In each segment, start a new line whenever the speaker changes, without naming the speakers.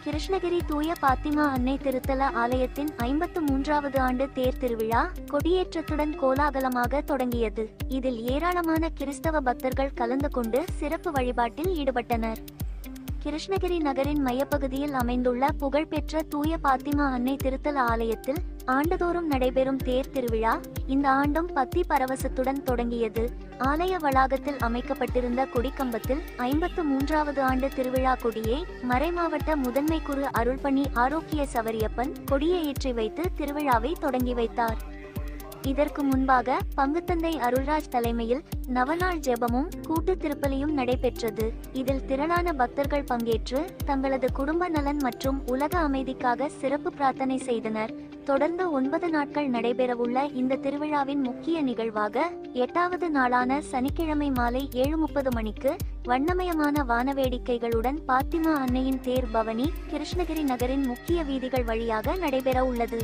கிருஷ்ணகிரி தூய பாத்திமா அன்னை திருத்தல ஆலயத்தின் 53வது ஆண்டு தேர் திருவிழா கொடியேற்றத்துடன் கோலாகலமாக தொடங்கியது. இதில் ஏராளமான கிறிஸ்தவ பக்தர்கள் கலந்து கொண்டு சிறப்பு வழிபாட்டில் ஈடுபட்டனர். கிருஷ்ணகிரி நகரின் மையப்பகுதியில் அமைந்துள்ள புகழ்பெற்ற தூய பாத்திமா அன்னை திருத்தல ஆலயத்தில் ஆண்டுதோறும் நடைபெறும் தேர் திருவிழா இந்த ஆண்டும் பக்தி பரவசத்துடன் தொடங்கியது. ஆலய வளாகத்தில் அமைக்கப்பட்டிருந்த கொடிக்கம்பத்தில் 53வது ஆண்டு திருவிழா கொடியை மறைமாவட்ட முதன்மை குரு அருள்பணி ஆரோக்கிய சவரியப்பன் கொடியை ஏற்றி வைத்து திருவிழாவை தொடங்கி வைத்தார். இதற்கு முன்பாக பங்குத்தந்தை அருள்ராஜ் தலைமையில் நவநாள் ஜெபமும் கூட்டு திருப்பலியும் நடைபெற்றது. இதில் திரளான பக்தர்கள் பங்கேற்று தங்களது குடும்ப நலன் மற்றும் உலக அமைதிக்காக சிறப்பு பிரார்த்தனை செய்தனர். தொடர்ந்து 9 நாட்கள் நடைபெறவுள்ள இந்த திருவிழாவின் முக்கிய நிகழ்வாக 8வது நாளான சனிக்கிழமை மாலை 7:30 மணிக்கு வண்ணமயமான வானவேடிக்கைகளுடன் பாத்திமா அன்னையின் தேர் பவனி கிருஷ்ணகிரி நகரின் முக்கிய வீதிகள் வழியாக நடைபெற உள்ளது.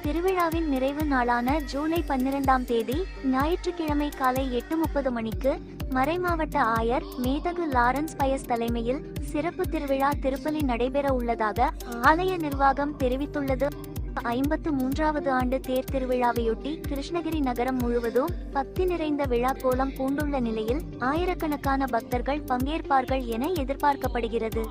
திருவிழாவின் நிறைவு நாளான ஜூலை 12ஆம் தேதி ஞாயிற்றுக்கிழமை காலை 8:30 மணிக்கு மறைமாவட்ட ஆயர் மேதகு லாரன்ஸ் பயஸ் தலைமையில் சிறப்பு திருவிழா திருப்பலி நடைபெற உள்ளதாக ஆலய நிர்வாகம் தெரிவித்துள்ளது. 53வது ஆண்டு தேர் திருவிழாவையொட்டி கிருஷ்ணகிரி நகரம் முழுவதும் பக்தி நிறைந்த விழா கோலம் பூண்டுள்ள நிலையில் ஆயிரக்கணக்கான பக்தர்கள் பங்கேற்பார்கள் என எதிர்பார்க்கப்படுகிறது.